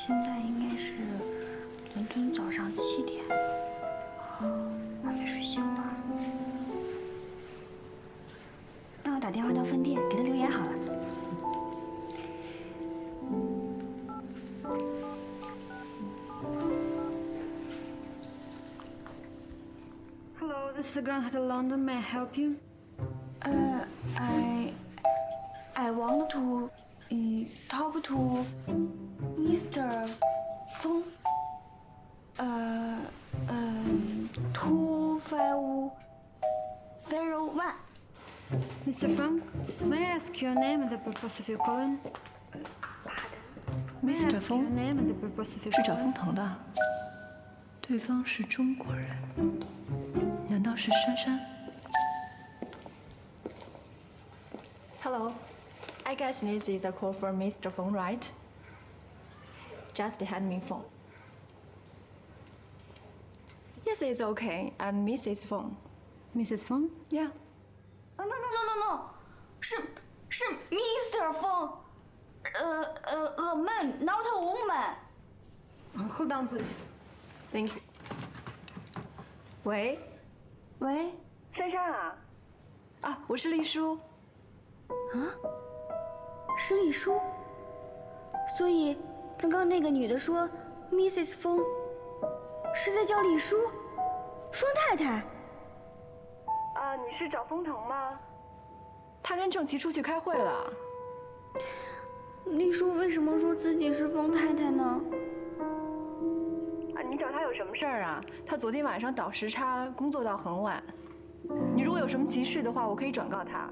现在应该是伦敦早上7点，还没睡醒吧？那我打电话到饭店给他留言好了。Hello, this is Grand Hotel London. May I help you? I want to talk to Mr. Feng. 2501. Mr. Feng, may I ask your name and the purpose of your calling? May I Mr. ask your 风 name and the purpose of your 是找 calling? 风腾的，对方是中国人，难道是珊珊 Hello, I guess this is a call for Mr. Feng, right? Just hand me phone. Yes, it's okay. I'm Mrs. Feng. Mrs. Feng? Yeah. No. 是 Mr. Feng. A man, not a woman. Hold on, please. Thank you. 喂，喂，珊珊啊？啊，我是丽叔。是李叔。所以刚刚那个女的说 Mrs. 风是在叫李叔，风太太。啊，你是找风腾吗？他跟郑琪出去开会了。李叔为什么说自己是风太太呢？啊，你找他有什么事儿啊？他昨天晚上倒时差，工作到很晚。你如果有什么急事的话，我可以转告他。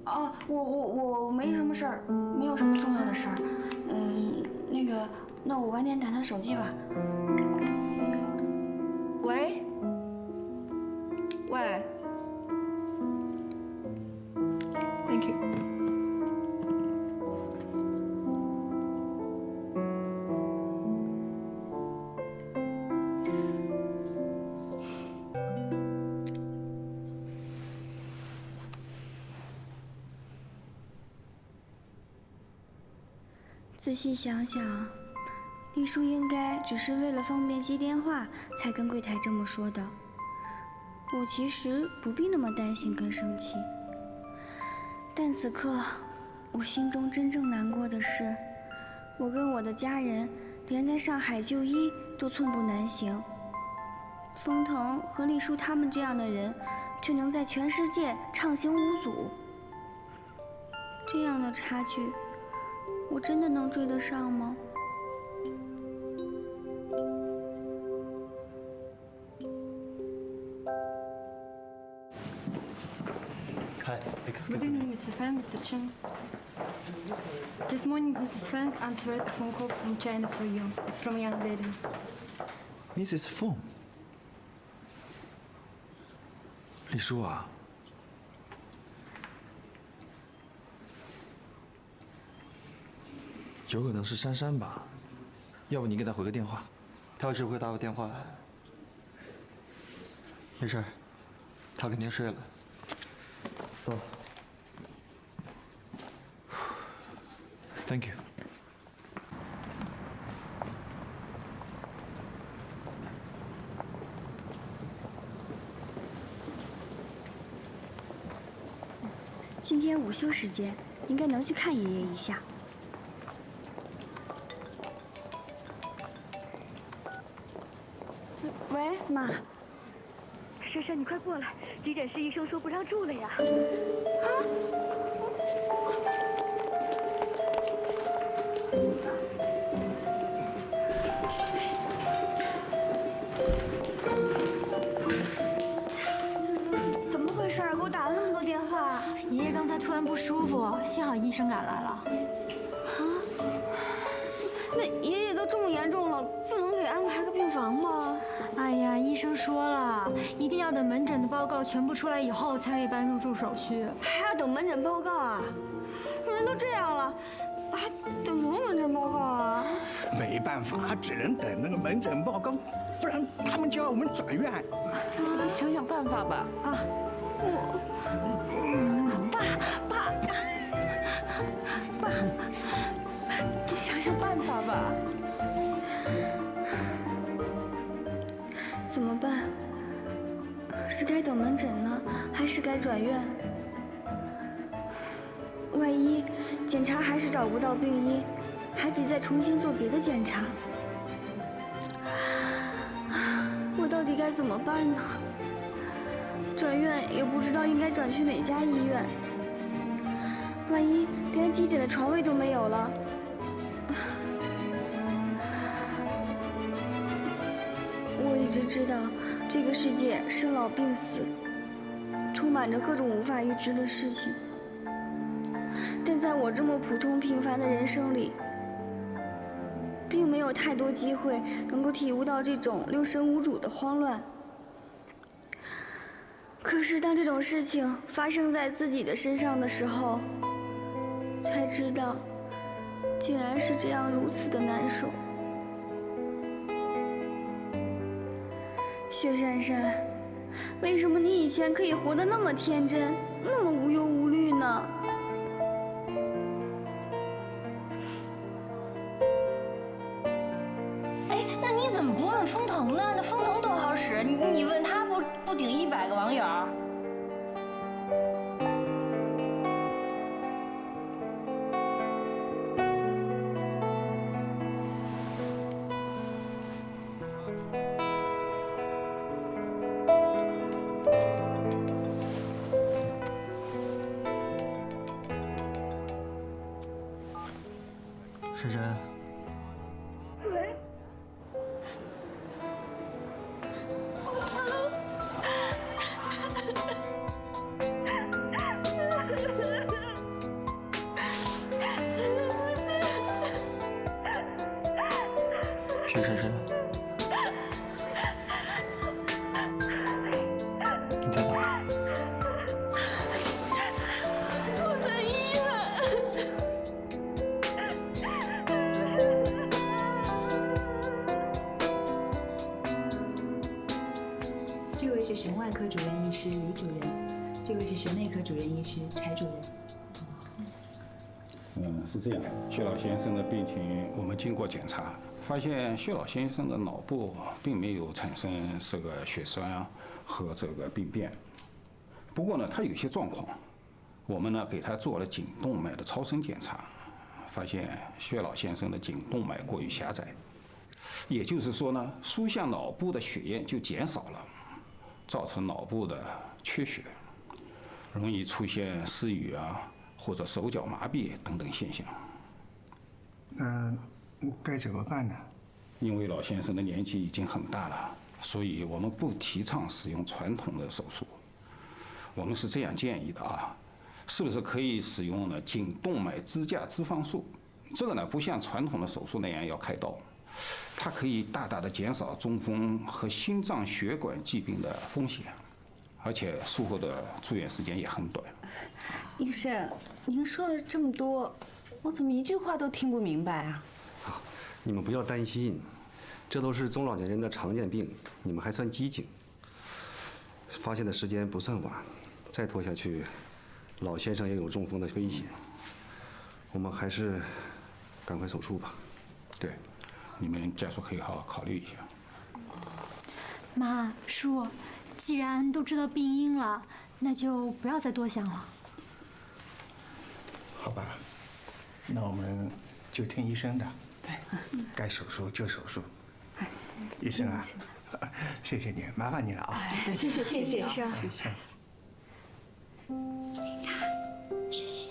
哦，我没什么事儿，没有什么重要的事儿。那我晚点打他手机吧。喂，喂 ，Thank you。仔细想想，丽叔应该只是为了方便接电话才跟柜台这么说的。我其实不必那么担心跟生气，但此刻我心中真正难过的是，我跟我的家人连在上海就医都寸步难行。风腾和丽叔他们这样的人，却能在全世界畅行无阻。这样的差距，我真的能追得上吗？ Hi, excuse Good me. evening, Mr. Feng, Mr. Chen. This morning, Mrs. Feng answered a phone call from China for you. It's from a young lady. Mrs. Feng，李叔啊，有可能是珊珊吧？要不你给她回个电话？他要是会打我电话，没事儿，他肯定睡了。走。 Thank you。今天午休时间，应该能去看爷爷一下。喂，妈。珊珊，你快过来！急诊室医生说不让住了呀。怎么回事？给我打了那么多电话。爷爷刚才突然不舒服，幸好医生赶来了。啊？那爷爷都这么严重了，不能给安排个病房吗？ 哎呀，医生说了，一定要等门诊的报告全部出来以后，才可以办入住手续。还要等门诊报告啊？人都这样了，还等什么门诊报告啊？没办法，只能等那个门诊报告，不然他们就要我们转院。你想想办法吧，啊！爸，想想办法吧。怎么办？是该等门诊呢，还是该转院？万一检查还是找不到病因，还得再重新做别的检查。我到底该怎么办呢？转院也不知道应该转去哪家医院。万一连急诊的床位都没有了，我一直知道这个世界生老病死，充满着各种无法预知的事情。但在我这么普通平凡的人生里，并没有太多机会能够体悟到这种六神无主的慌乱。可是当这种事情发生在自己的身上的时候，才知道，竟然是这样如此的难受。薛珊珊，为什么你以前可以活得那么天真，那么无忧无虑呢？哎，那你怎么不问风腾呢？那风腾多好使，你问他不顶100个网友。珊珊，喂，风腾，薛珊珊，你在哪儿？我在医院。这位是神外科主任医师李主任，这位是神内科主任医师柴主任。是这样，薛老先生的病情我们经过检查，发现薛老先生的脑部并没有产生这个血栓和这个病变。不过呢，他有些状况，我们呢给他做了颈动脉的超声检查，发现薛老先生的颈动脉过于狭窄，也就是说呢，输向脑部的血液就减少了，造成脑部的缺血，容易出现失语或者手脚麻痹等等现象。那该怎么办呢？因为老先生的年纪已经很大了，所以我们不提倡使用传统的手术。我们是这样建议的是不是可以使用呢颈动脉支架脂肪术？这个呢不像传统的手术那样要开刀，它可以大大的减少中风和心脏血管疾病的风险，而且术后的住院时间也很短。医生，您说了这么多，我怎么一句话都听不明白啊？你们不要担心，这都是中老年人的常见病，你们还算机警，发现的时间不算晚，再拖下去，老先生也有中风的危险。我们还是赶快手术吧。对，你们家属可以好好考虑一下。妈，叔，既然都知道病因了，那就不要再多想了。好吧，那我们就听医生的。对，该手术就手术。医生啊，谢谢你，麻烦你了啊。谢谢医生。谢谢。谢谢。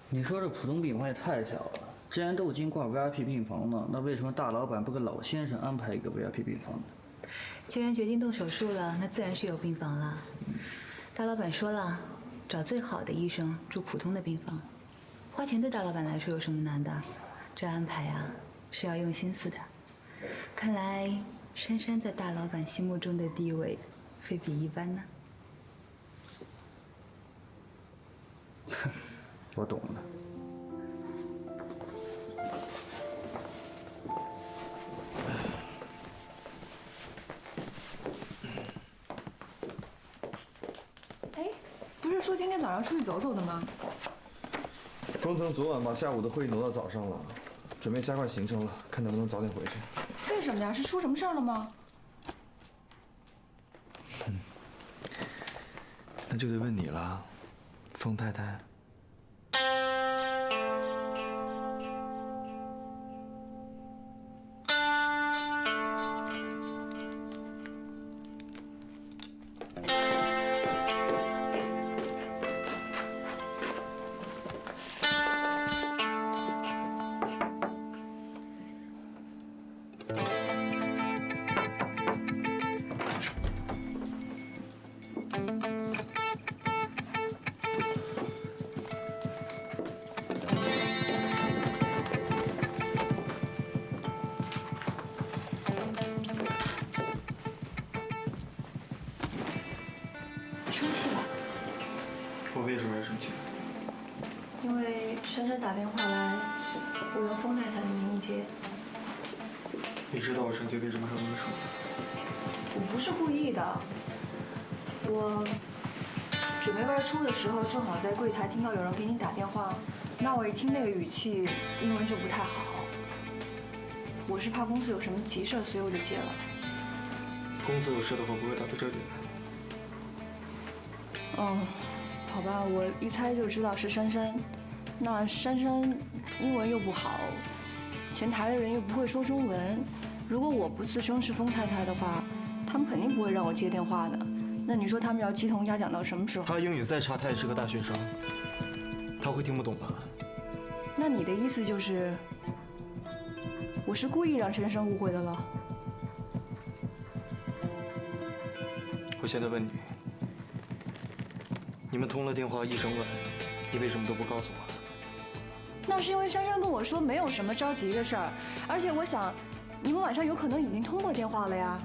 你说这普通病房也太小了，既然都已经挂 VIP 病房了，那为什么大老板不给老先生安排一个 VIP 病房呢？既然决定动手术了，那自然是有病房了。大老板说了，找最好的医生住普通的病房。花钱对大老板来说有什么难的？这安排是要用心思的。看来珊珊在大老板心目中的地位非比一般呢。我懂了。是说今天早上出去走走的吗？工藤昨晚把下午的会议挪到早上了，准备加快行程了，看能不能早点回去。为什么呀？是出什么事儿了吗？那就得问你了，风太太。生气了？我为什么要生气？因为珊珊打电话来，我用风太太的名义接。你知道我生气为什么还那么说？我不是故意的，我准备外出的时候，正好在柜台听到有人给你打电话，那我一听那个语气，英文就不太好。我是怕公司有什么急事，所以我就接了。公司有事的话不会打到这里来。哦，好吧，我一猜就知道是珊珊。那珊珊英文又不好，前台的人又不会说中文。如果我不自称是风太太的话，他们肯定不会让我接电话的。那你说他们要鸡同鸭讲到什么时候？他英语再差，他也是个大学生，他会听不懂吧？那你的意思就是，我是故意让珊珊误会的了？我现在问你。你们通了电话一整晚，你为什么都不告诉我？那是因为珊珊跟我说没有什么着急的事儿，而且我想，你们晚上有可能已经通过电话了呀。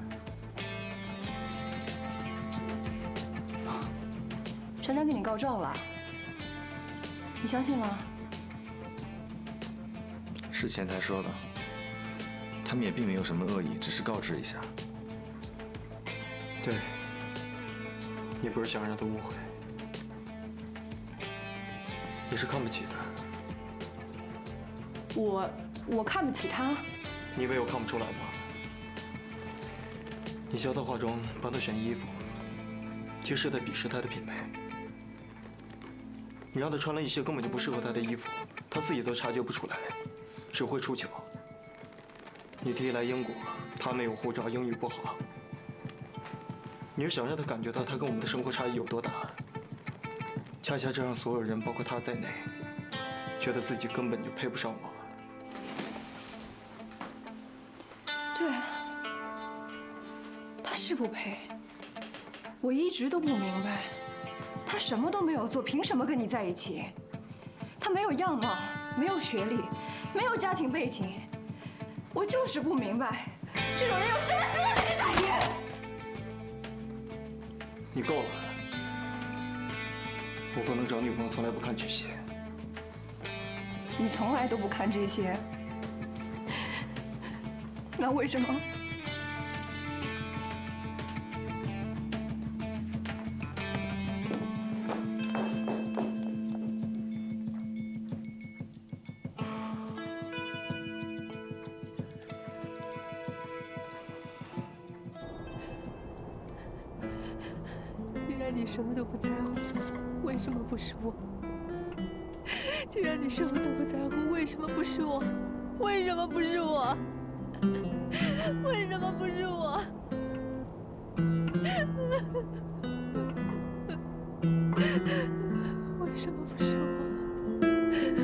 珊珊跟你告状了，你相信了？是前台说的，他们也并没有什么恶意，只是告知一下。对，你不是想让他误会。你是看不起他，我看不起他。你以为我看不出来吗？你教他化妆，帮他选衣服，其实在鄙视他的品味。你让他穿了一些根本就不适合他的衣服，他自己都察觉不出来，只会出糗。你提议来英国，他没有护照，英语不好，你是想让他感觉到他跟我们的生活差异有多大？恰恰这让所有人，包括他在内，觉得自己根本就配不上我。对，他是不配。我一直都不明白，他什么都没有做，凭什么跟你在一起？他没有样貌，没有学历，没有家庭背景，我就是不明白，这种人有什么资格跟你在一起？你够了。我不能找女朋友从来不看这些。你从来都不看这些，那为什么？既然你什么都不在乎，为什么不是我？既然你什么都不在乎，为什么不是我？为什么不是我？为什么不是我？为什么不是我？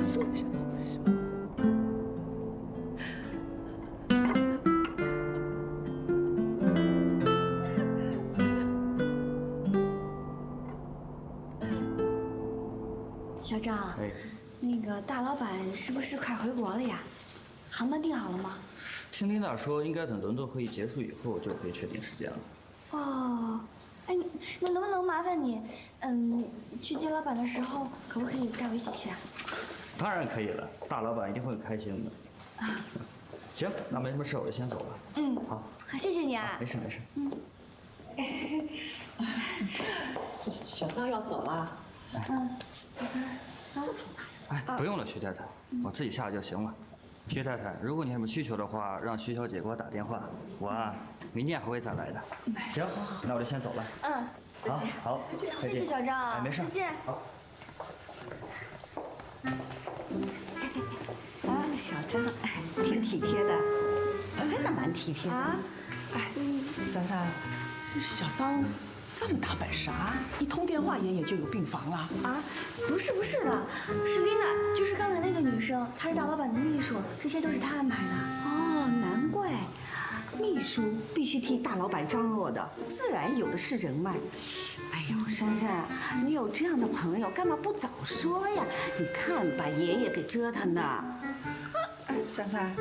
为什么不是我？小张，那个大老板是不是快回国了呀？航班订好了吗？听琳达说，应该等伦敦会议结束以后就可以确定时间了。哦，哎，那能不能麻烦你，去接老板的时候，可不可以带我一起去啊？当然可以了，大老板一定会很开心的。行，那没什么事，我就先走了。好，谢谢你啊。没事没事。小张要走了，老三，哎，不用了，徐太太，我自己下来就行了。徐太太，如果你有什么需求的话，让徐小姐给我打电话，我啊，明天还会再来的。行，那我就先走了。好，好，再见。谢谢小张。哎，没事。再见。好。这个小张挺体贴的，真的蛮体贴的。哎，珊珊，小张这么大本事啊，一通电话爷爷就有病房了啊？不是的，是丽娜，就是刚才那个女生，她是大老板的秘书，这些都是她安排的。哦，难怪，秘书必须替大老板张罗的，自然有的是人脉。哎呦，珊珊，你有这样的朋友，干嘛不早说呀？你看把爷爷给折腾的。哎，珊珊，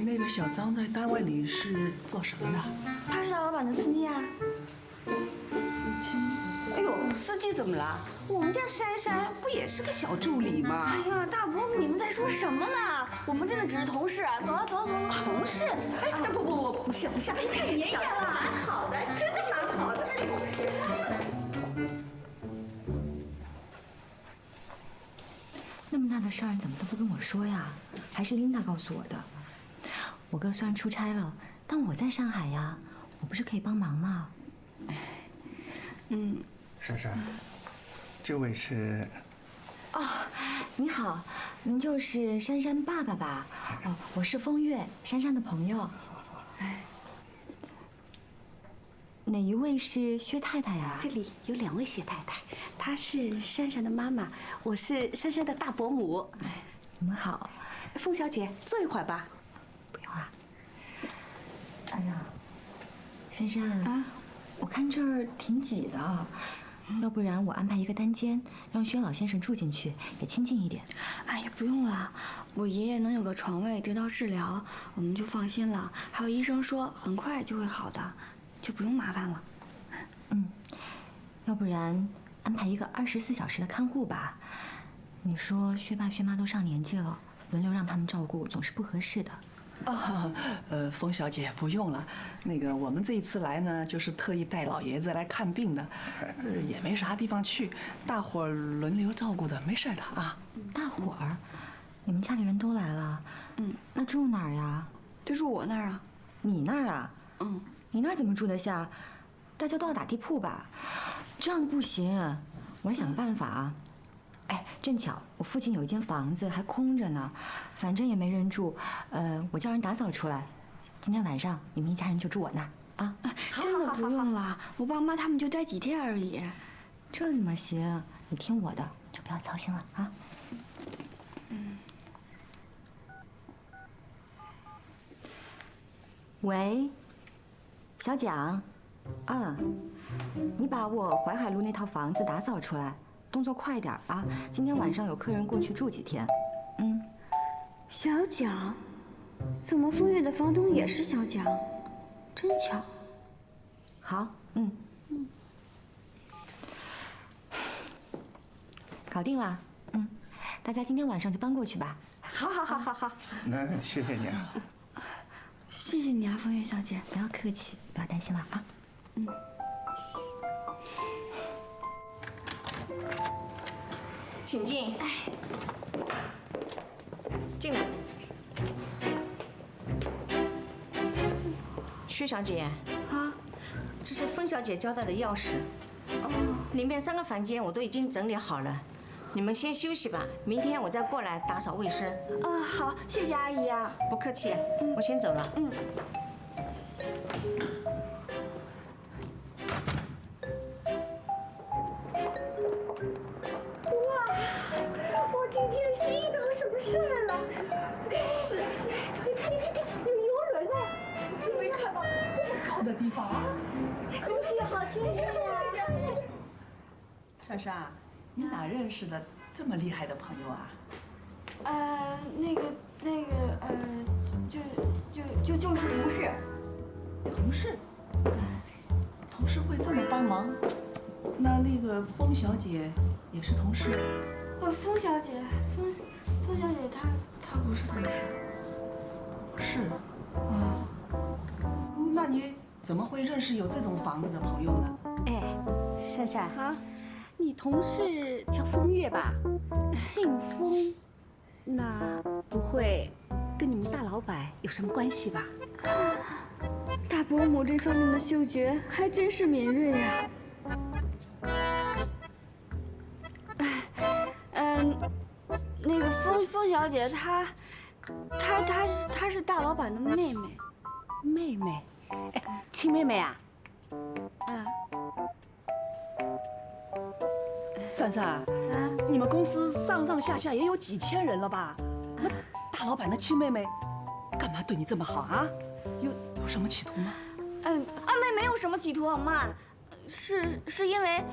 那个小张在单位里是做什么的？他是大老板的司机啊。司机？哎呦，司机怎么了？我们家珊珊不也是个小助理吗？哎呀，大伯母，你们在说什么呢？我们真的只是同事。走了。同事？哎，不是，太爷爷了，蛮好的，真的蛮好的，同事。那么大的事儿，你怎么都不跟我说呀？还是琳达告诉我的。我哥虽然出差了，但我在上海呀，我不是可以帮忙吗？珊珊，这位是……哦，你好，您就是珊珊爸爸吧？哦，我是风月，珊珊的朋友。哪一位是薛太太呀？这里有2位薛太太，她是珊珊的妈妈，我是珊珊的大伯母。你们好，凤小姐，坐一会儿吧。不用啊。哎呀，珊珊啊，我看这儿挺挤的，要不然我安排一个单间，让薛老先生住进去，也清静一点。哎呀，不用了，我爷爷能有个床位得到治疗，我们就放心了。还有医生说很快就会好的，就不用麻烦了。要不然安排一个24小时的看护吧。你说薛爸薛妈都上年纪了，轮流让他们照顾总是不合适的。冯小姐不用了，那个我们这一次来呢，就是特意带老爷子来看病的，也没啥地方去，大伙儿轮流照顾的，没事的啊。大伙儿，你们家里人都来了？那住哪儿呀？就住我那儿啊。你那儿啊？你那儿怎么住得下？大家都要打地铺吧？这样不行，我来想个办法啊。哎，正巧我附近有一间房子还空着呢，反正也没人住，我叫人打扫出来。今天晚上你们一家人就住我那儿啊。真的不用了，我爸妈他们就待几天而已。这怎么行？你听我的，就不要操心了啊。喂，小蒋，你把我淮海路那套房子打扫出来，动作快点啊！今天晚上有客人过去住几天。小蒋，怎么风月的房东也是小蒋？真巧。好，搞定了。大家今天晚上就搬过去吧。好。那谢谢你啊。谢谢你啊，风月小姐。不要客气，不要担心了啊。请进。进来。薛小姐，这是风小姐交代的钥匙。里面3个房间我都已经整理好了，你们先休息吧，明天我再过来打扫卫生。好，谢谢阿姨啊。不客气，我先走了。我今天是遇到什么事儿了？是，你看，有游轮啊！真没看到这么高的地方啊！空气好清新啊！珊珊，你哪认识的这么厉害的朋友啊？就是同事。同事？同事会这么帮忙？那个风小姐也是同事？风小姐她不是同事。不是。那你怎么会认识有这种房子的朋友呢？哎，珊珊你同事叫风月吧？姓风，那不会跟你们大老板有什么关系吧？大伯母这方面的嗅觉还真是敏锐呀。那个风小姐她是大老板的妹妹。妹妹，哎，亲妹妹啊？珊珊，你们公司上上下下也有几千人了吧？那大老板的亲妹妹，干嘛对你这么好啊？有什么企图吗？阿妹没有什么企图，妈，是因为，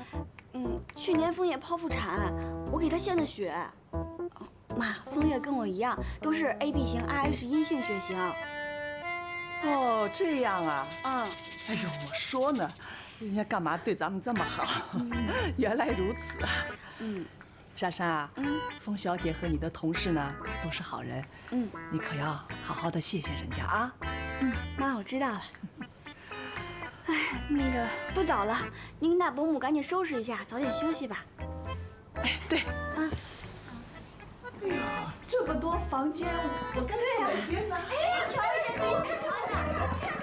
去年枫叶剖腹产，我给她献的血。妈，枫叶跟我一样，都是 AB 型 RH 阴性血型。哦，这样啊。哎呦，我说呢，人家干嘛对咱们这么好？原来如此啊。珊珊啊，风小姐和你的同事呢都是好人。你可要好好的谢谢人家啊。妈，我知道了。哎，那个不早了，您跟大伯母赶紧收拾一下，早点休息吧。哎，对。哎呦，这么多房间，我跟哪间呢？哎，调一下，调一下，调一下。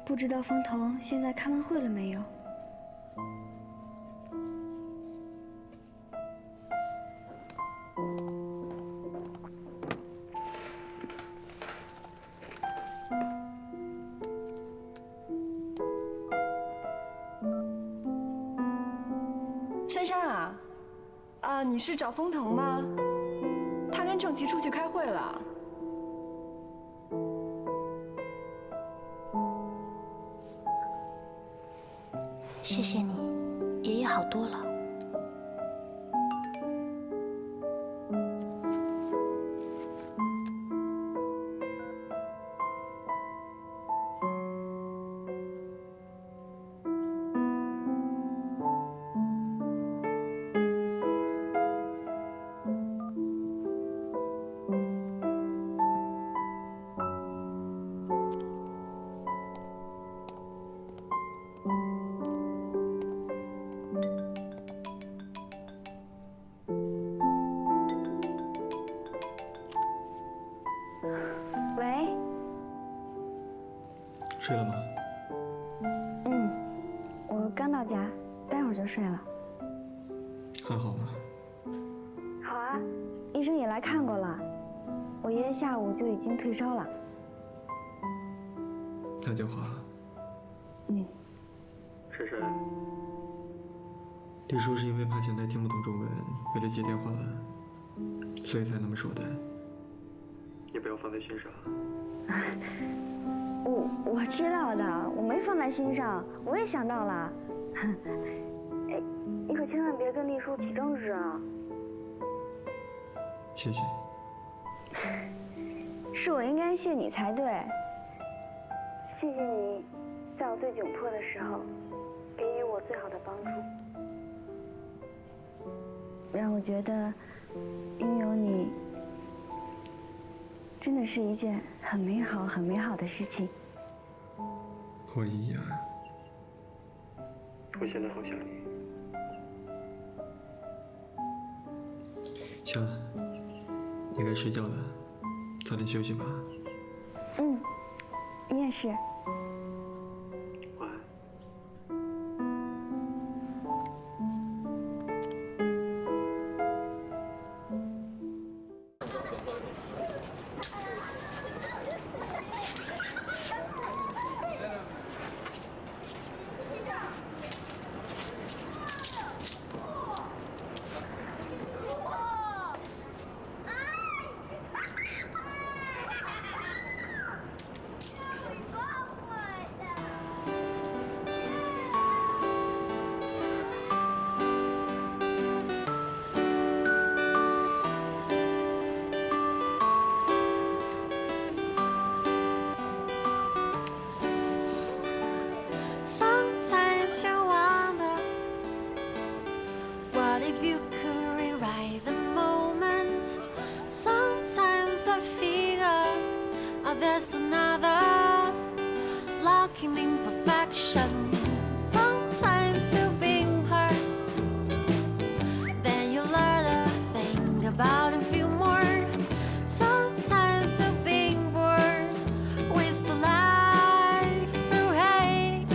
不知道风彤现在开完会了没有？珊珊啊，你是找风腾吗？他跟郑琪出去开会了。谢谢你，爷爷好多了。睡了吗？我刚到家，待会儿就睡了。还好吗？好啊，医生也来看过了，我爷爷下午就已经退烧了。打电话。珊珊，李叔是因为怕前台听不懂中文，为了接电话，所以才那么说的。你不要放在心上。我知道的，我没放在心上，我也想到了。哎，你可千万别跟丽叔起争执啊！谢谢。是我应该谢你才对。谢谢你，在我最窘迫的时候，给予我最好的帮助，让我觉得拥有你真的是一件很美好、很美好的事情。我一样。我现在好想你。行了，你该睡觉了，早点休息吧。你也是。晚安。What if you could rewrite the moment? Sometimes I figure there's another lacking in perfection. Sometimes you're being hurt, then you learn to think about and feel more. Sometimes you're being bored with the life through hate.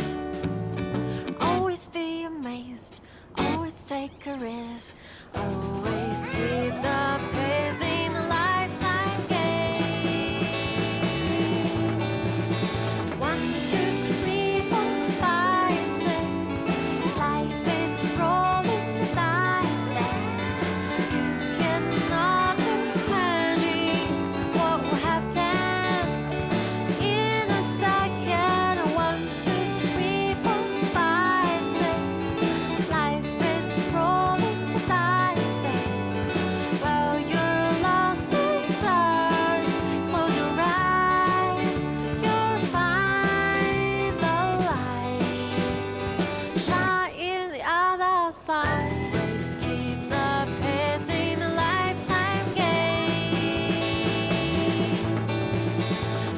Always be amazed, always take a risk, always keep the pace in the lifetime game. 1, 2, 3, 4, 5, 6. Life is rolling the dice, babe. You cannot imagine what will happen in a second. 1, 2, 3, 4, 5, 6. Life is rolling the dice, babe. Well, you're lost in dark. Close your eyes, you'll find the light. Shine in the other side. Always keep the pace in a lifetime game.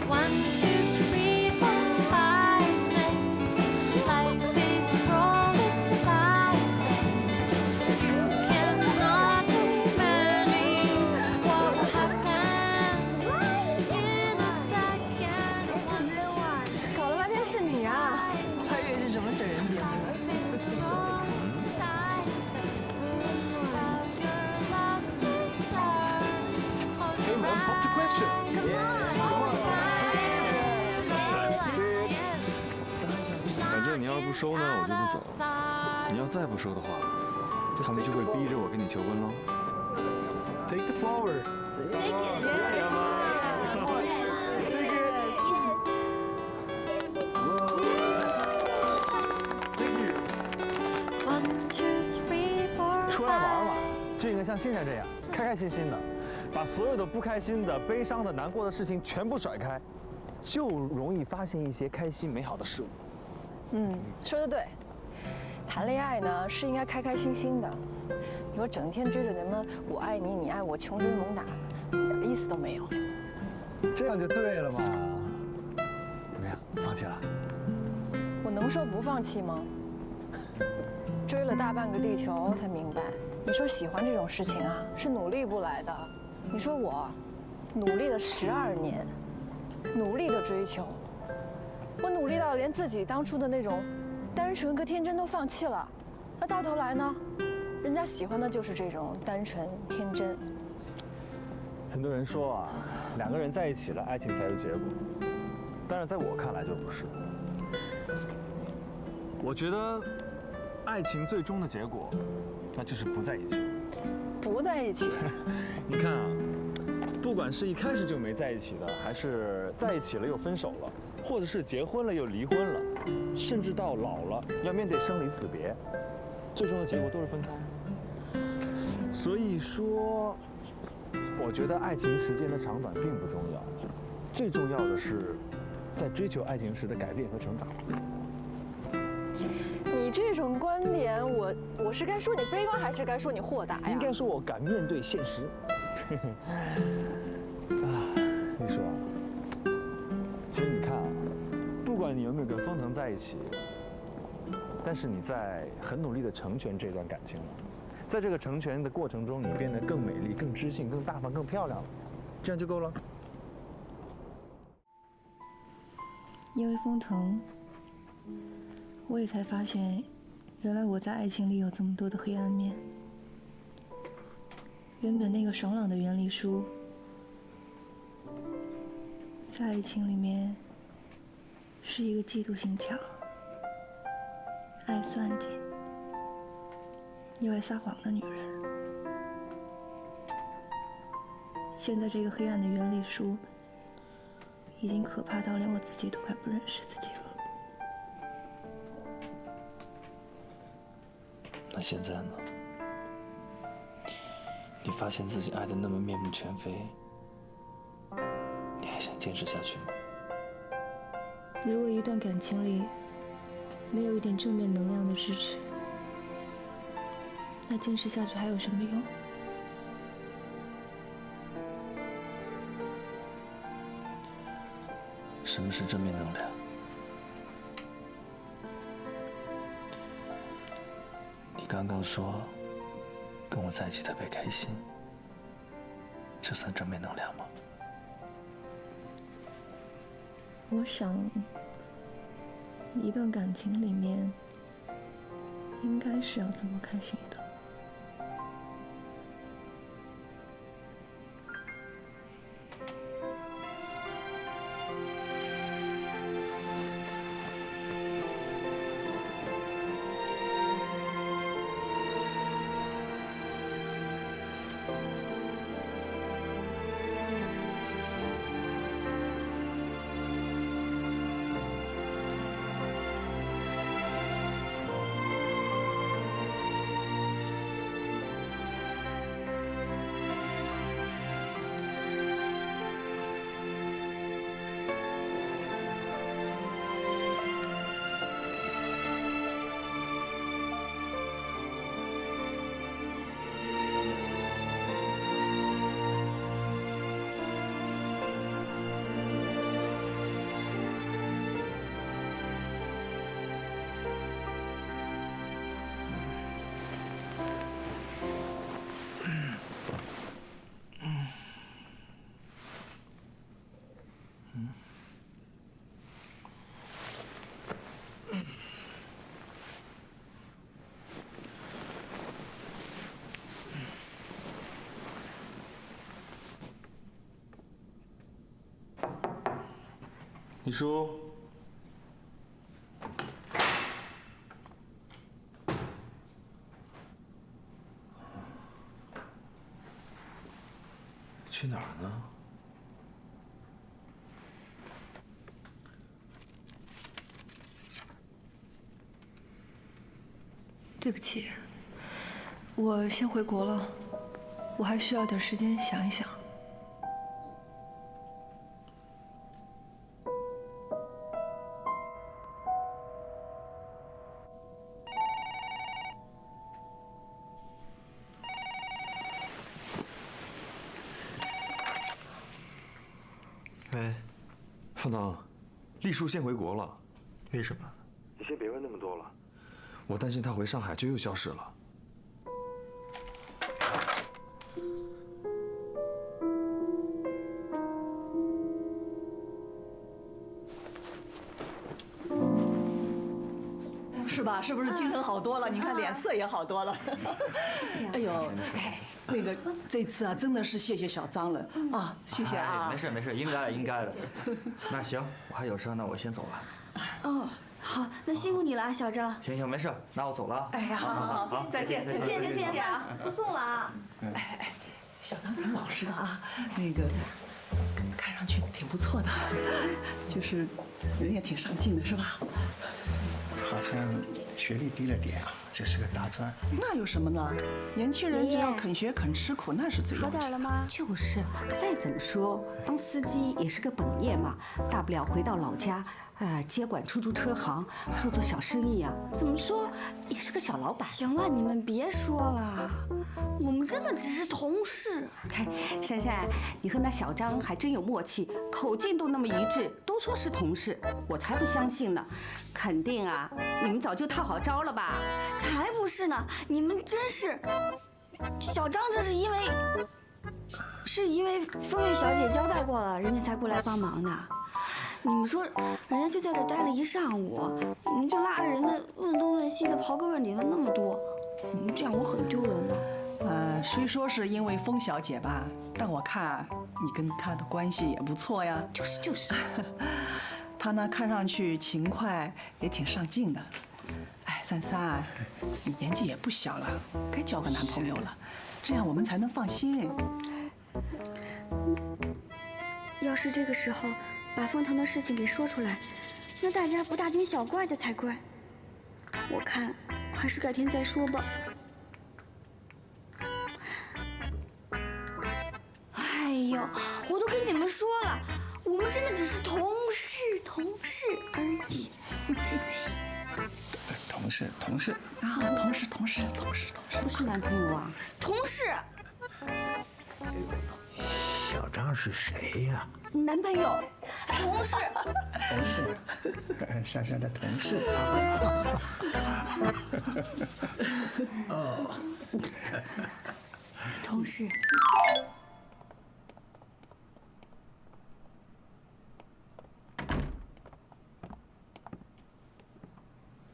1, 2, 3, 4, 5, 6. Life is rolling the dice, babe. You cannot imagine what will happen in a second. 搞了半天是你啊！还以为是什么整人节目。Hey man, pop the question. 反正你要不收呢，我就不走；你要再不收的话，他们就会逼着我跟你求婚喽。Take the flower. One, two, three, four, 出来玩嘛， five. 就应该像现在这样，开开心心的，把所有的不开心的、悲伤的、难过的事情全部甩开，就容易发现一些开心美好的事物。说得对。谈恋爱呢是应该开开心心的，你说整天追着什么我爱你你爱我，穷追猛打，一点意思都没有。这样就对了嘛。怎么样，放弃了？我能说不放弃吗？追了大半个地球才明白，你说喜欢这种事情啊，是努力不来的。你说我努力了12年，努力的追求，我努力到连自己当初的那种单纯和天真都放弃了，那到头来呢，人家喜欢的就是这种单纯天真。很多人说啊，两个人在一起了，爱情才有结果，但是在我看来就不是。我觉得，爱情最终的结果，那就是不在一起。不在一起。你看啊，不管是一开始就没在一起的，还是在一起了又分手了，或者是结婚了又离婚了，甚至到老了要面对生离死别，最终的结果都是分开。所以说，我觉得爱情时间的长短并不重要，最重要的是在追求爱情时的改变和成长。你这种观点，我是该说你悲观，还是该说你豁达呀？应该说我敢面对现实。啊，你说啊，其实你看啊，不管你有没有跟封腾在一起，但是你在很努力的成全这段感情了。在这个成全的过程中，你变得更美丽、更知性、更大方、更漂亮了，这样就够了。因为封腾，我也才发现，原来我在爱情里有这么多的黑暗面。原本那个爽朗的原理书，在爱情里面是一个嫉妒心强、爱算计、又爱撒谎的女人。现在这个黑暗的原理书，已经可怕到连我自己都快不认识自己了。那现在呢？你发现自己爱得那么面目全非，你还想坚持下去吗？如果一段感情里没有一点正面能量的支持，那坚持下去还有什么用？什么是正面能量？你刚刚说跟我在一起特别开心，这算正面能量吗？我想，一段感情里面，应该是要这么开心的。李叔，去哪儿呢？对不起，我先回国了，我还需要点时间想一想。喂，方唐，丽叔先回国了。为什么？你先别问那么多了，我担心他回上海就又消失了。是吧？是不是精神好多了？你看脸色也好多了。哎呦，那个这次啊，真的是谢谢小张了啊，谢谢啊。没事没事，应该的应该的。那行，我还有事，那我先走了。哦，好，那辛苦你了啊，小张。行行，没事，那我走了。哎呀，好，再见再见再见啊，不送了啊。哎，小张挺老实的啊，那个看上去挺不错的，就是人也挺上进的，是吧？好像学历低了点啊，这是个大专。那有什么呢？年轻人只要肯学肯吃苦，那是最要紧。好点了吗？就是，再怎么说，当司机也是个本业嘛，大不了回到老家，接管出租车行，做做小生意啊。怎么说，也是个小老板。行了，你们别说了，我们真的只是同事。嘿，珊珊，你和那小张还真有默契，口径都那么一致，都说是同事，我才不相信呢。肯定啊，你们早就套好招了吧？才不是呢，你们真是。小张这是因为风月小姐交代过了，人家才过来帮忙的。你们说，人家就在这待了一上午，你们就拉着人家问东问西的，刨根问底问那么多，你们这样我很丢人的。虽说是因为风小姐吧，但我看你跟她的关系也不错呀。就是。她呢，看上去勤快，也挺上进的。哎，珊珊，你年纪也不小了，该交个男朋友了，这样我们才能放心。要是这个时候把封腾的事情给说出来，那大家不大惊小怪的才怪。我看还是改天再说吧。哎呦，我都跟你们说了，我们真的只是同事而已。同同事，同事啊，同事，不是男朋友啊，同事。小张是谁呀？男朋友，同事，同事，珊珊的同事啊。哦，同事。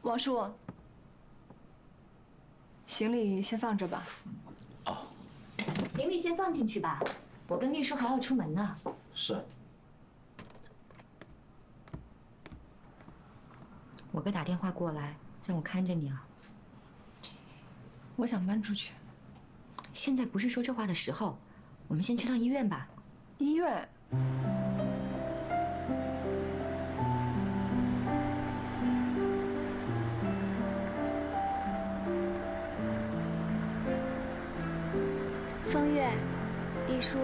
王叔，行李先放这吧。行李先放进去吧，我跟丽叔还要出门呢。是。我哥打电话过来，让我看着你啊。我想搬出去。现在不是说这话的时候，我们先去趟医院吧。医院？风月，丽叔，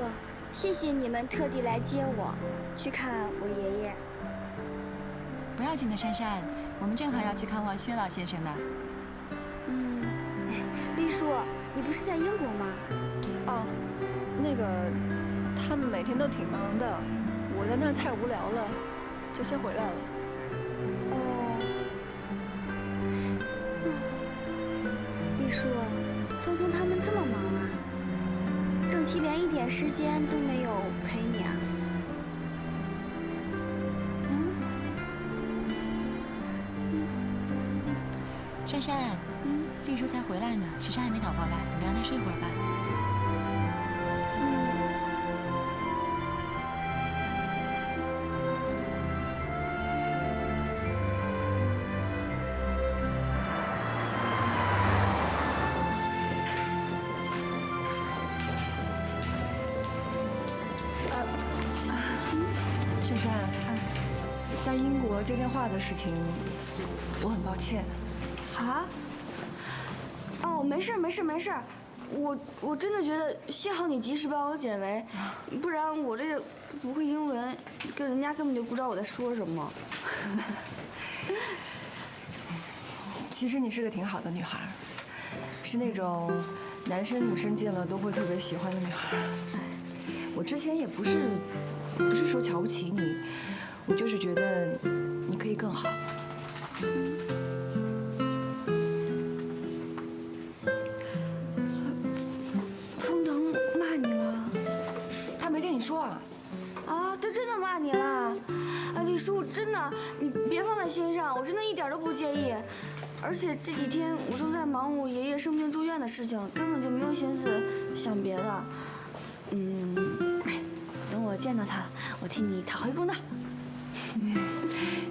谢谢你们特地来接我，去看我爷爷。不要紧的，珊珊，我们正好要去看望薛老先生呢。丽叔，你不是在英国吗？哦，那个，他们每天都挺忙的，我在那儿太无聊了，就先回来了。丽叔，峰峰他们这么忙啊？郑琪连一点时间都没有陪你啊？珊珊，丽叔才回来呢，时差还没倒过来，你让他睡会儿吧。珊珊，在英国接电话的事情，我很抱歉。啊？哦，没事没事没事，我真的觉得幸好你及时帮我解围，不然我这个不会英文，跟人家根本就不知道我在说什么。其实你是个挺好的女孩，是那种男生女生见了都会特别喜欢的女孩。我之前也不是说瞧不起你，我就是觉得你可以更好。风腾骂你了？他没跟你说啊？啊，他真的骂你了？啊，李叔，真的，你别放在心上，我真的一点都不介意。而且这几天我正在忙我爷爷生病住院的事情，根本就没有心思想别的。等我见到他，我替你讨回公道。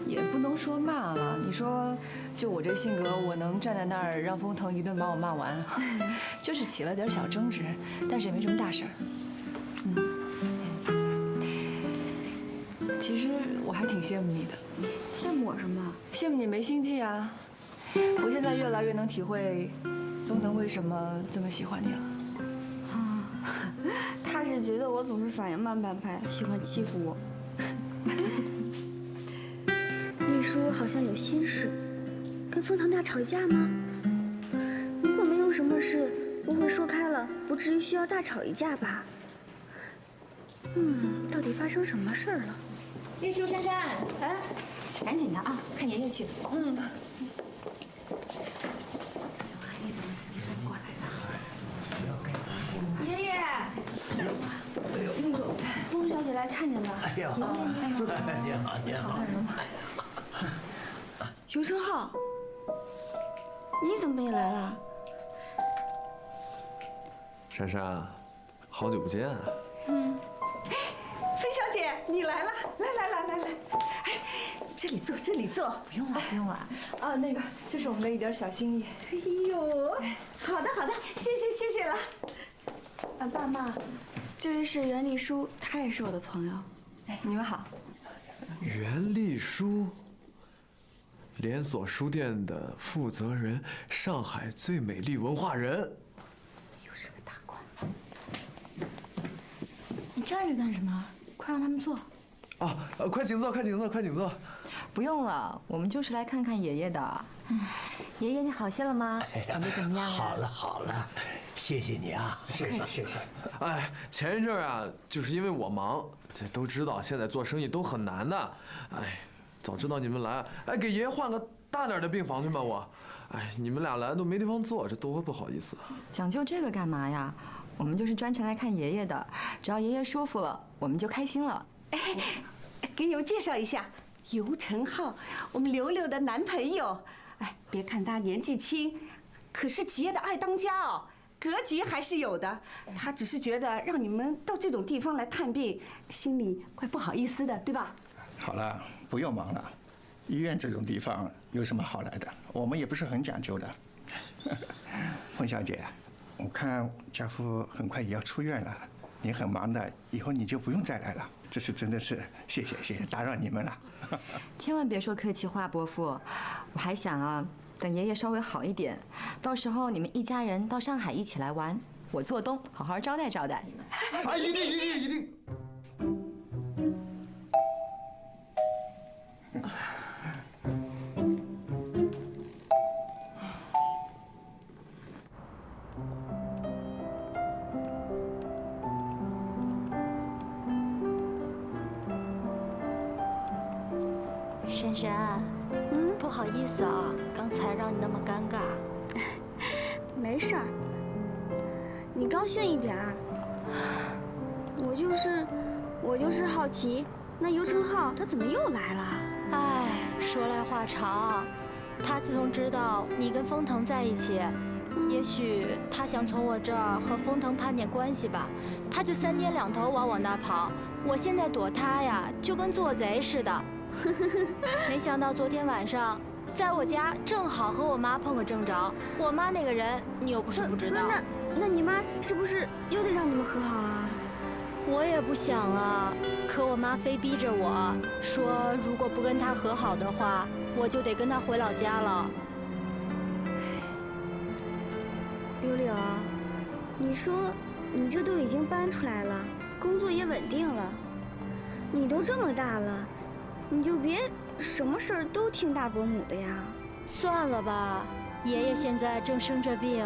也不能说骂了，你说就我这性格，我能站在那儿让风腾一顿把我骂完，就是起了点小争执，但是也没什么大事儿。其实我还挺羡慕你的。羡慕我什么？羡慕你没心计啊！我现在越来越能体会风腾为什么这么喜欢你了。他是觉得我总是反应慢半拍，喜欢欺负我。丽叔好像有心事，跟风腾大吵一架吗？如果没有什么事，误会说开了，不至于需要大吵一架吧？到底发生什么事儿了？丽叔、珊珊，哎，赶紧的啊，看爷爷去了。你怎么什么时候过来的？爷爷，那个风小姐来看您了。哎呦，你好，你好。尤成浩，你怎么也来了？珊珊，好久不见啊！飞小姐，你来了，来，哎，这里坐，这里坐，不用了，不用了。啊，那个，这是我们的一点小心意。哎呦，好的，谢谢了。爸妈，这位是袁丽书，他也是我的朋友。哎，你们好。袁丽书，连锁书店的负责人，上海最美丽文化人，又是个大官。你站着干什么？快让他们坐。啊，快请坐，快请坐。不用了，我们就是来看看爷爷的。爷爷，你好些了吗？长辈怎么样啊？好了好了，谢谢你啊，谢谢。哎，前一阵啊，就是因为我忙，这都知道现在做生意都很难的。哎，早知道你们来，哎，给爷爷换个大点的病房去吧我。哎，你们俩来都没地方坐，这多不好意思。讲究这个干嘛呀？我们就是专程来看爷爷的，只要爷爷舒服了，我们就开心了。哎，给你们介绍一下，尤承浩，我们柳柳的男朋友。哎，别看他年纪轻，可是企业的二当家哦，格局还是有的。他只是觉得让你们到这种地方来探病，心里怪不好意思的，对吧？好了，不用忙了。医院这种地方有什么好来的？我们也不是很讲究的。冯小姐，我看家父很快也要出院了，你很忙的，以后你就不用再来了。这是真的是谢谢，打扰你们了。千万别说客气话，伯父。我还想啊，等爷爷稍微好一点，到时候你们一家人到上海一起来玩，我做东好好招待招待。啊，一定。珊珊，不好意思啊，刚才让你那么尴尬。没事儿，你高兴一点儿。我就是好奇，那尤承浩他怎么又来了？哎，说来话长，他自从知道你跟风腾在一起，也许他想从我这儿和风腾攀点关系吧，他就3天2头往我那儿跑。我现在躲他呀，就跟做贼似的。没想到昨天晚上，在我家正好和我妈碰个正着。我妈那个人，你又不是不知道。那你妈是不是又得让你们和好啊？我也不想啊，可我妈非逼着我说，如果不跟她和好的话，我就得跟她回老家了。柳柳，你说你这都已经搬出来了，工作也稳定了，你都这么大了。你就别什么事儿都听大伯母的呀。算了吧，爷爷现在正生着病，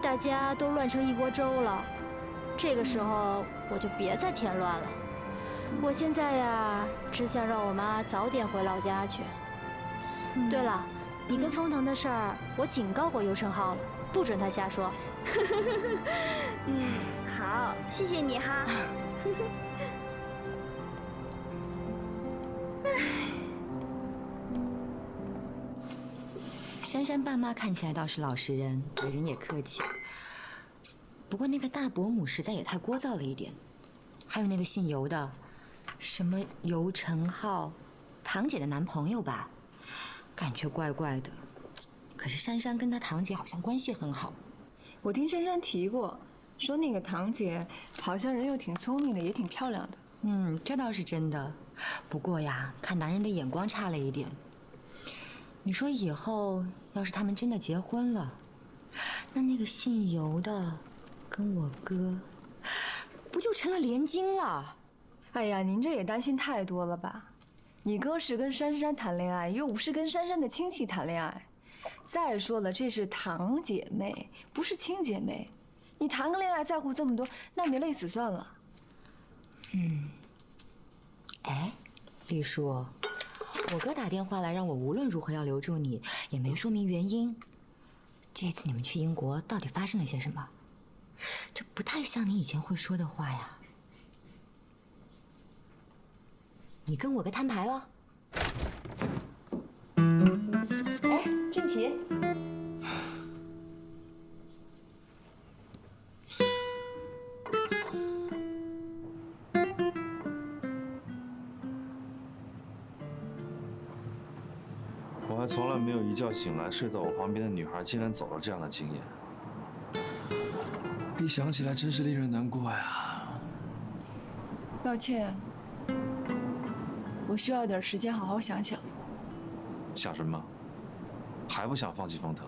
大家都乱成一锅粥了。这个时候我就别再添乱了。我现在呀，只想让我妈早点回老家去。对了，你跟风腾的事儿，我警告过尤承浩了，不准他瞎说。好，谢谢你哈。珊珊爸妈看起来倒是老实人，为人也客气。不过那个大伯母实在也太聒噪了一点，还有那个姓尤的，什么尤承浩，堂姐的男朋友吧，感觉怪怪的。可是珊珊跟她堂姐好像关系很好。我听珊珊提过，说那个堂姐好像人又挺聪明的，也挺漂亮的。这倒是真的。不过呀，看男人的眼光差了一点。你说以后要是他们真的结婚了，那个姓尤的跟我哥，不就成了连襟了？哎呀，您这也担心太多了吧？你哥是跟珊珊谈恋爱，又不是跟珊珊的亲戚谈恋爱。再说了，这是堂姐妹，不是亲姐妹。你谈个恋爱在乎这么多，那你累死算了。哎，丽叔。我哥打电话来让我无论如何要留住你，也没说明原因。这次你们去英国到底发生了些什么？这不太像你以前会说的话呀。你跟我哥摊牌了？哎，郑琪。我还从来没有一觉醒来睡在我旁边的女孩竟然走了这样的经验，一想起来真是令人难过呀。抱歉，我需要点时间好好想想。想什么？还不想放弃风腾？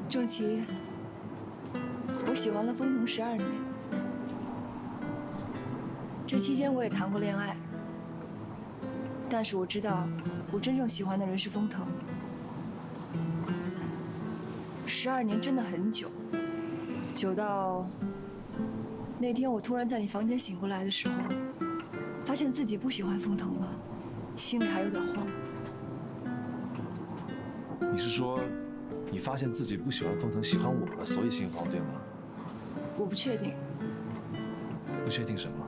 郑琪，我喜欢了风腾12年。这期间我也谈过恋爱，但是我知道，我真正喜欢的人是风腾。12年真的很久，久到那天我突然在你房间醒过来的时候，发现自己不喜欢风腾了，心里还有点慌。你是说，你发现自己不喜欢风腾，喜欢我了，所以心慌，对吗？我不确定。不确定什么？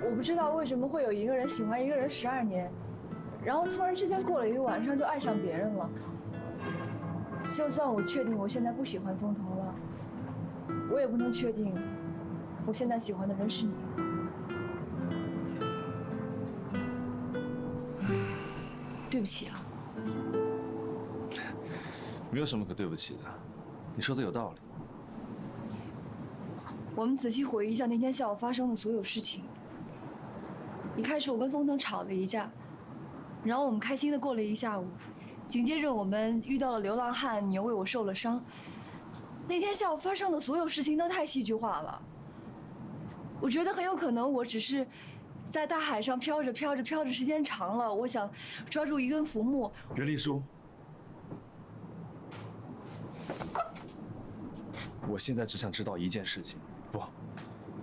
我不知道为什么会有一个人喜欢一个人12年，然后突然之间过了一个晚上就爱上别人了。就算我确定我现在不喜欢风腾了，我也不能确定我现在喜欢的人是你。对不起啊。没有什么可对不起的，你说的有道理。我们仔细回忆一下那天下午发生的所有事情。一开始我跟风腾吵了一架，然后我们开心的过了一下午，紧接着我们遇到了流浪汉，你又为我受了伤。那天下午发生的所有事情都太戏剧化了。我觉得很有可能我只是在大海上飘着飘着飘着，时间长了，我想抓住一根浮木。袁丽书，我现在只想知道一件事情，不，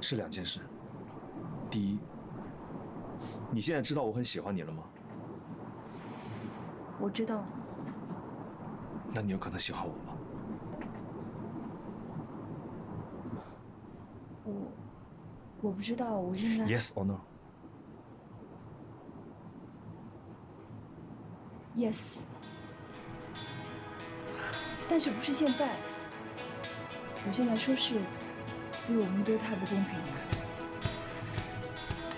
是2件事。第一，你现在知道我很喜欢你了吗？我知道。那你有可能喜欢我吗？我不知道，我应该。Yes or no? Yes。但是不是现在？我现在说是，对我们都太不公平了。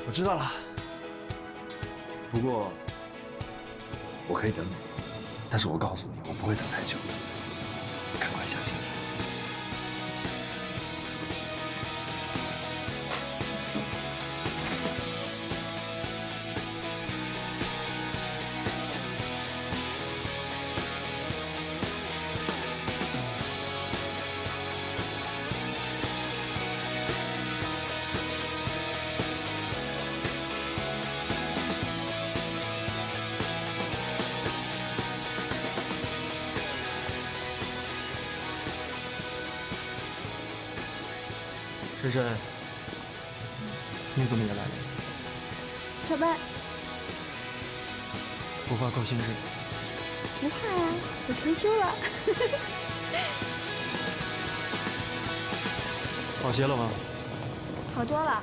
我知道了。不过，我可以等你，但是我告诉你，我不会等太久的。赶快相信我。珊珊，你怎么也来了？小白，不怕高薪制？不怕呀，我退休了。好些了吗？好多了，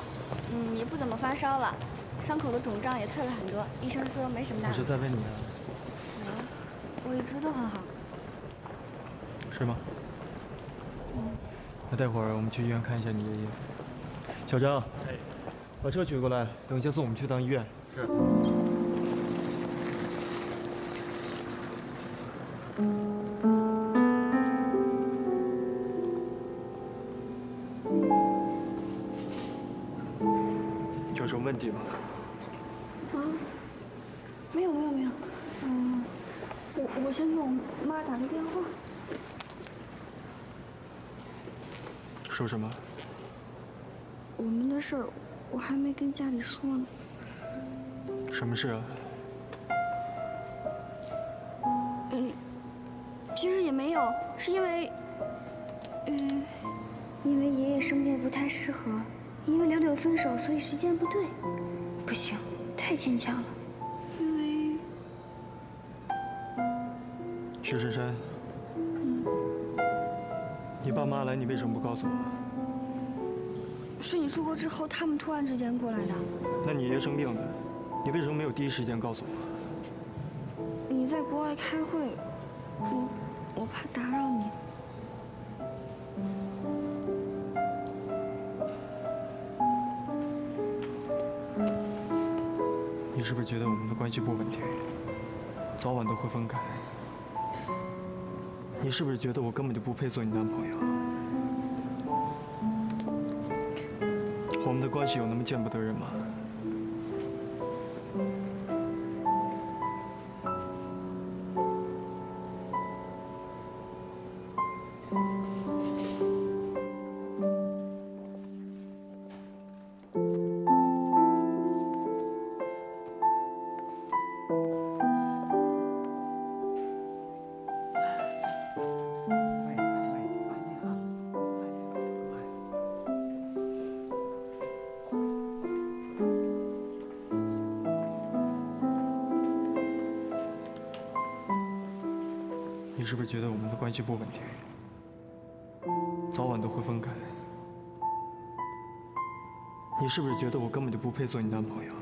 也不怎么发烧了，伤口的肿胀也退了很多，医生说没什么大问题。我是在问你啊。没有，我一直都很好。是吗？那待会儿我们去医院看一下你爷爷。小张，把车取过来，等一下送我们去趟医院。是。有什么问题吗？没有。我先给我妈打个电话。说什么？我们的事儿，我还没跟家里说呢。什么事啊？其实也没有，是因为，因为爷爷生病不太适合，因为柳柳分手，所以时间不对，不行，太牵强了。因为，薛珊珊，你爸妈来，你为什么不告诉我？是你出国之后，他们突然之间过来的。那你爷爷生病了，你为什么没有第一时间告诉我？你在国外开会，我怕打扰你。你是不是觉得我们的关系不稳定，早晚都会分开？你是不是觉得我根本就不配做你男朋友？我们的关系有那么见不得人吗？你是不是觉得我们的关系不稳定，早晚都会分开？你是不是觉得我根本就不配做你男朋友？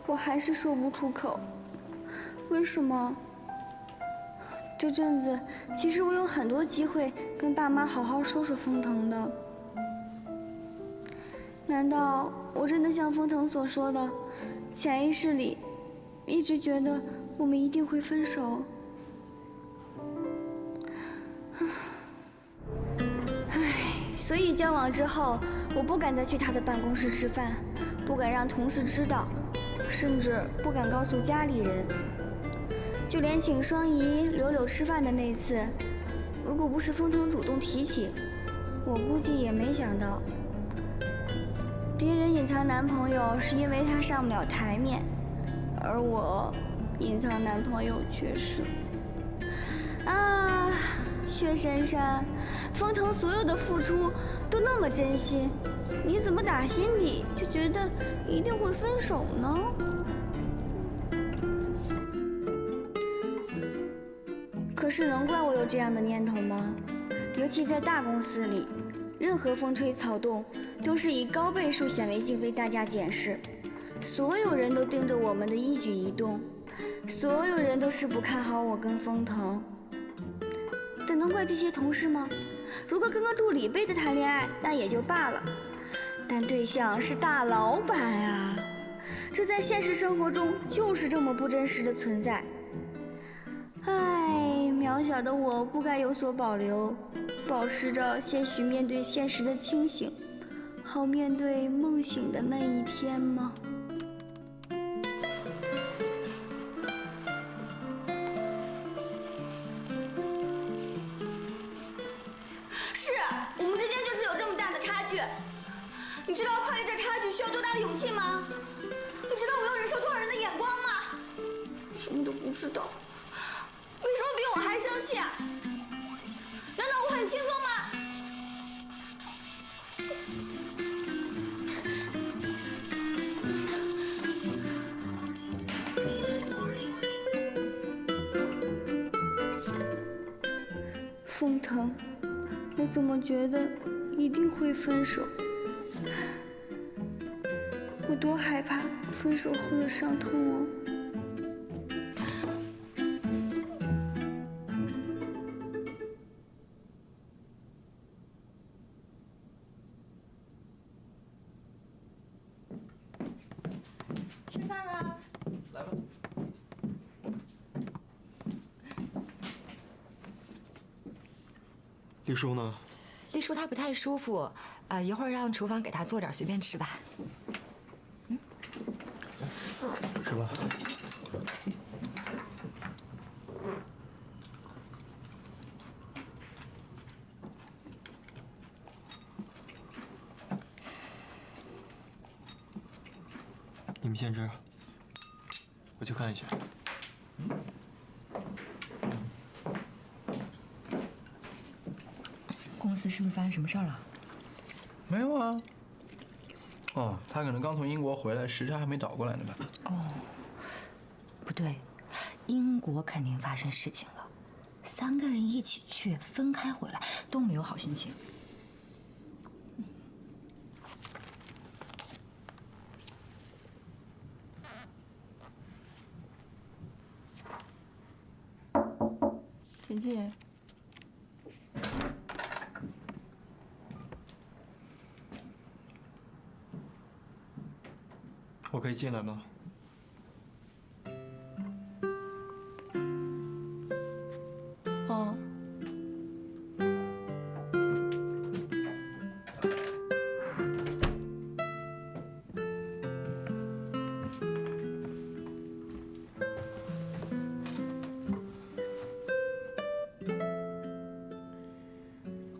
我还是说不出口，为什么？这阵子其实我有很多机会跟爸妈好好说说风腾的。难道我真的像风腾所说的，潜意识里一直觉得我们一定会分手？唉，所以交往之后，我不敢再去他的办公室吃饭，不敢让同事知道，甚至不敢告诉家里人。就连请双姨、柳柳吃饭的那次，如果不是风腾主动提起，我估计也没想到。别人隐藏男朋友是因为他上不了台面，而我隐藏男朋友却是……啊，薛珊珊，风腾所有的付出都那么真心，你怎么打心底就觉得一定会分手呢？可是能怪我有这样的念头吗？尤其在大公司里，任何风吹草动都是以高倍数显微镜为大家检视，所有人都盯着我们的一举一动，所有人都是不看好我跟风腾。这能怪这些同事吗？如果跟个助理背着谈恋爱，那也就罢了，但对象是大老板啊，这在现实生活中就是这么不真实的存在。唉，渺小的我不该有所保留，保持着些许面对现实的清醒，好面对梦醒的那一天吗？是我们之间就是有这么大的差距，你知道跨越这差距需要多大的勇气吗？你知道我要忍受多少人的眼光吗？什么都不知道。为什么比我还生气啊？难道我很轻松吗？风腾，我怎么觉得一定会分手？我多害怕分手后的伤痛哦。吃饭了，来吧。丽叔呢？丽叔他不太舒服，一会儿让厨房给他做点，随便吃吧。吃吧。你们先吃，我去看一下。公司是不是发生什么事儿了？没有啊。哦，他可能刚从英国回来，时差还没倒过来呢吧？哦，不对，英国肯定发生事情了。3个人一起去，分开回来，都没有好心情。田静，我可以进来吗？哦。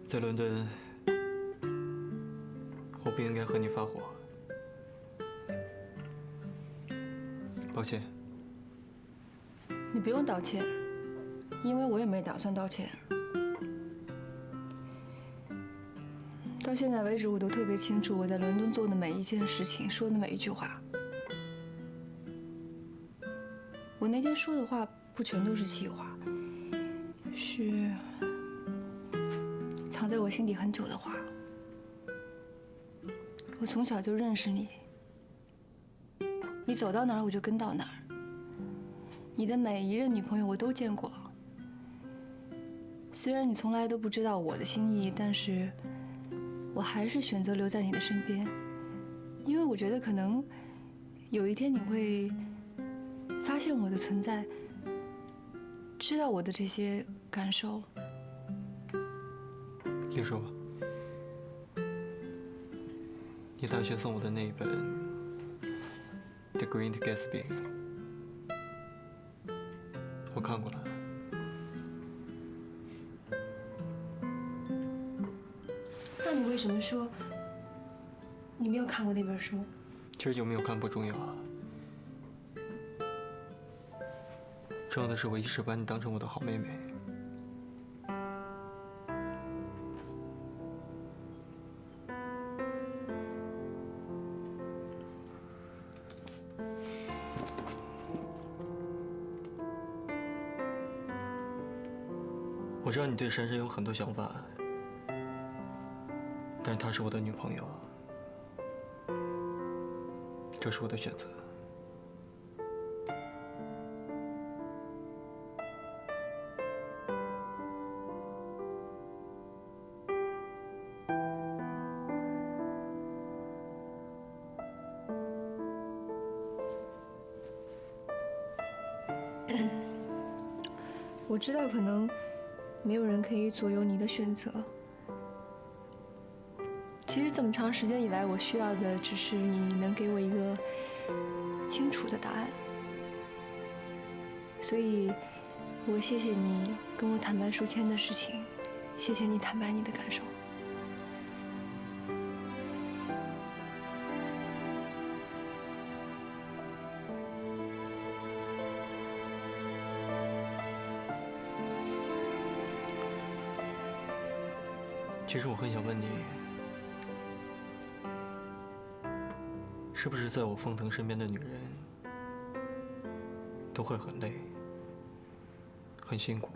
在伦敦，我不应该和你发火，抱歉。你不用道歉，因为我也没打算道歉。到现在为止，我都特别清楚我在伦敦做的每一件事情，说的每一句话。我那天说的话不全都是气话，是藏在我心底很久的话。我从小就认识你，你走到哪儿我就跟到哪儿。你的每一任女朋友我都见过，虽然你从来都不知道我的心意，但是我还是选择留在你的身边，因为我觉得可能有一天你会发现我的存在，知道我的这些感受。丽叔，你大学送我的那一本《The Great Gatsby》，我看过了。那你为什么说你没有看过那本书？其实有没有看不重要啊，重要的是我一直把你当成我的好妹妹。我知道你对珊珊有很多想法，但是她是我的女朋友，这是我的选择。我知道可能没有人可以左右你的选择。其实这么长时间以来，我需要的只是你能给我一个清楚的答案。所以，我谢谢你跟我坦白书签的事情，谢谢你坦白你的感受。其实我很想问你，是不是在我封腾身边的女人都会很累、很辛苦？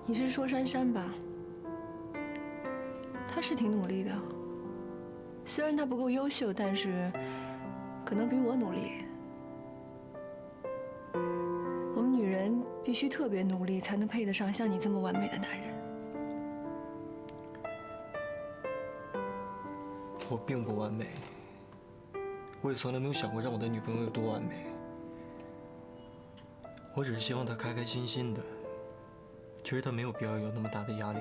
你是说珊珊吧？她是挺努力的，虽然她不够优秀，但是可能比我努力。我们女人必须特别努力，才能配得上像你这么完美的男人。我并不完美，我也从来没有想过让我的女朋友有多完美。我只是希望她开开心心的。其实她没有必要有那么大的压力，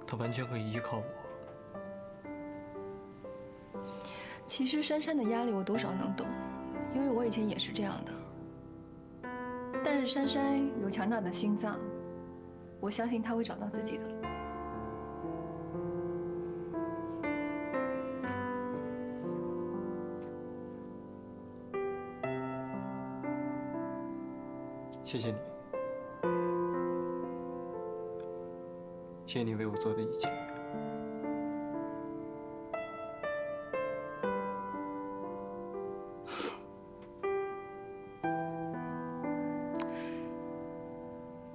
她完全可以依靠我。其实珊珊的压力我多少能懂，因为我以前也是这样的。但是珊珊有强大的心脏，我相信她会找到自己的路。谢谢你，谢谢你为我做的一切。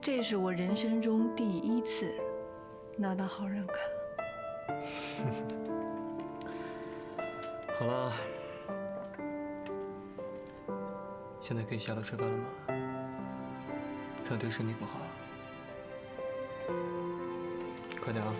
这是我人生中第一次拿到好人卡。好了，现在可以下楼吃饭了吗？这样对身体不好。快点啊！